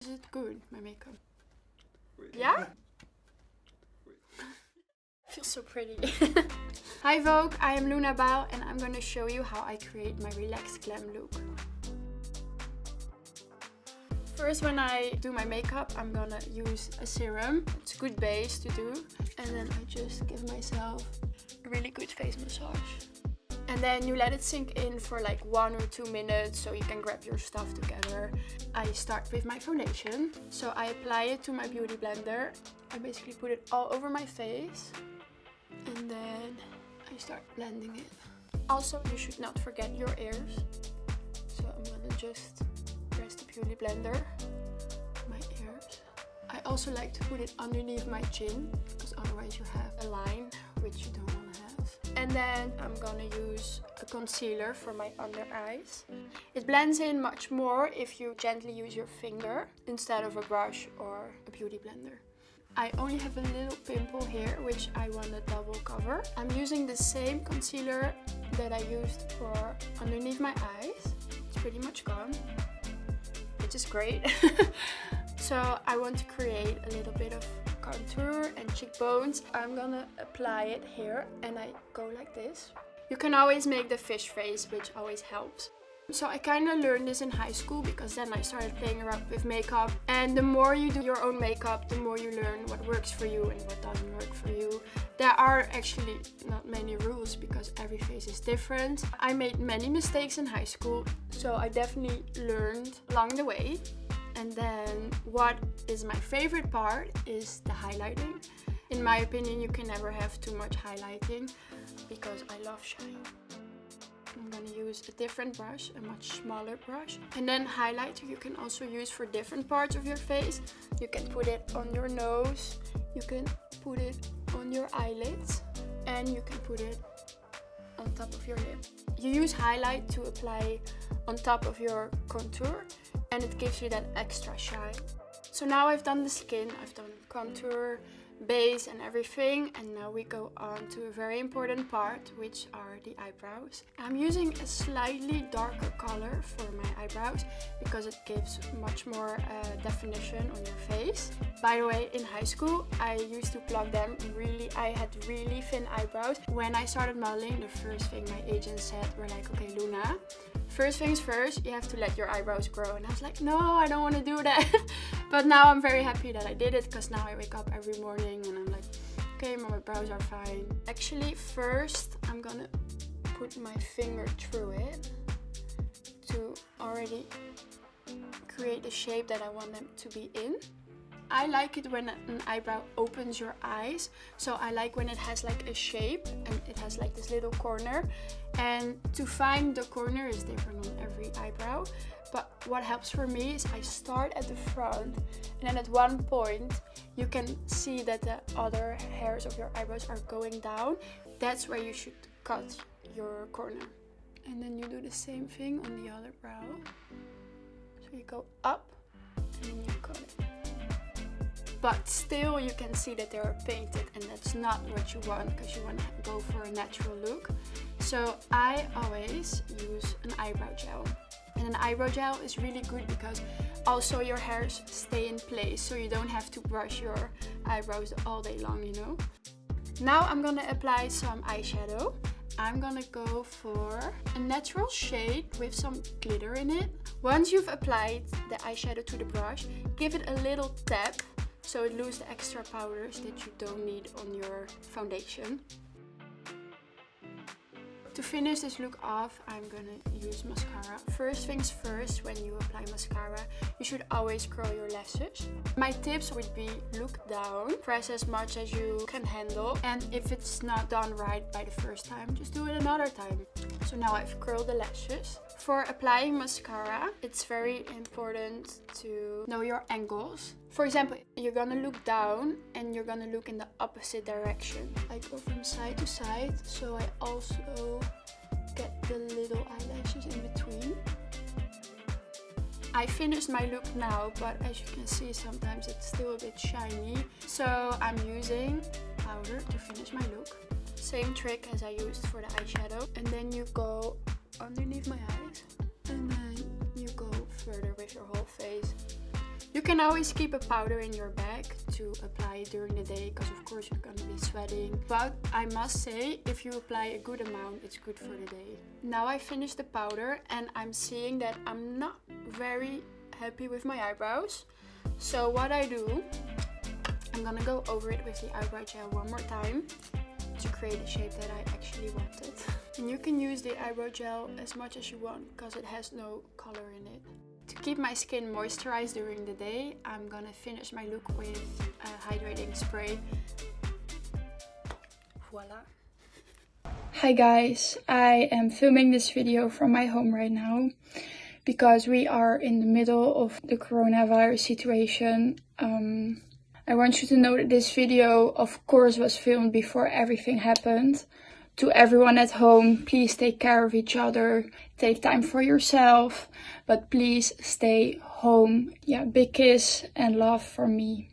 Is it good, my makeup? Yeah? Feels so pretty. Hi Vogue, I am Luna Bijl and I'm gonna show you how I create my relaxed glam look. First, when I do my makeup, I'm gonna use a serum. It's a good base to do. And then I just give myself a really good face massage. And then you let it sink in for like 1 or 2 minutes so you can grab your stuff together. I start with my foundation. So I apply it to my beauty blender. I basically put it all over my face. And then I start blending it. Also, you should not forget your ears. So I'm gonna just press the beauty blender, my ears. I also like to put it underneath my chin, because otherwise you have a line which you don't want to have. And then I'm gonna use a concealer for my under eyes. It blends in much more if you gently use your finger instead of a brush or a beauty blender. I only have a little pimple here, which I want to double cover. I'm using the same concealer that I used for underneath my eyes. It's pretty much gone, which is great. So I want to create a little bit of contour and cheekbones. I'm gonna apply it here and I go like this. You can always make the fish face, which always helps. So I kind of learned this in high school because then I started playing around with makeup. And the more you do your own makeup, the more you learn what works for you and what doesn't work for you. There are actually not many rules because every face is different. I made many mistakes in high school, so I definitely learned along the way. And then what is my favorite part is the highlighting. In my opinion, you can never have too much highlighting because I love shine. I'm gonna use a different brush, a much smaller brush. And then highlighter you can also use for different parts of your face. You can put it on your nose, you can put it on your eyelids, and you can put it on top of your lip. You use highlight to apply on top of your contour and it gives you that extra shine. So now I've done the skin, I've done contour, base and everything, and now we go on to a very important part, which are the eyebrows. I'm using a slightly darker color for my eyebrows because it gives much more definition on your face. By the way, in high school I used to pluck them. I had really thin eyebrows. When I started modeling, the first thing my agent said were like, okay Luna, first things first, you have to let your eyebrows grow. And I was like, no, I don't want to do that. But now I'm very happy that I did it because now I wake up every morning and I'm like, okay, my brows are fine. Actually, first I'm gonna put my finger through it to already create the shape that I want them to be in. I like it when an eyebrow opens your eyes. So I like when it has like a shape and it has like this little corner. And to find the corner is different on every eyebrow. But what helps for me is I start at the front and then at one point you can see that the other hairs of your eyebrows are going down. That's where you should cut your corner. And then you do the same thing on the other brow. So you go up and then you cut it. But still you can see that they are painted and that's not what you want because you want to go for a natural look. So I always use an eyebrow gel. And an eyebrow gel is really good because also your hairs stay in place so you don't have to brush your eyebrows all day long, you know. Now I'm gonna apply some eyeshadow. I'm gonna go for a natural shade with some glitter in it. Once you've applied the eyeshadow to the brush, give it a little tap so it loses the extra powders that you don't need on your foundation. To finish this look off, I'm gonna use mascara. First things first, when you apply mascara, you should always curl your lashes. My tips would be look down, press as much as you can handle, and if it's not done right by the first time, just do it another time. So now I've curled the lashes. For applying mascara, it's very important to know your angles. For example, you're gonna look down and you're gonna look in the opposite direction. I go from side to side, so I also get the little eyelashes in between. I finished my look now, but as you can see, sometimes it's still a bit shiny. So I'm using powder to finish my look. Same trick as I used for the eyeshadow. And then you go underneath my eyes. And then you go further with your whole face. You can always keep a powder in your bag to apply it during the day, because of course you're gonna be sweating. But I must say, if you apply a good amount, it's good for the day. Now I finished the powder and I'm seeing that I'm not very happy with my eyebrows. So what I do, I'm gonna go over it with the eyebrow gel one more time to create the shape that I actually wanted. And you can use the eyebrow gel as much as you want because it has no color in it. To keep my skin moisturized during the day, I'm gonna finish my look with a hydrating spray. Voila. Hi guys, I am filming this video from my home right now because we are in the middle of the coronavirus situation. I want you to know that this video, of course, was filmed before everything happened. To everyone at home, please take care of each other. Take time for yourself, but please stay home. Yeah, big kiss and love from me.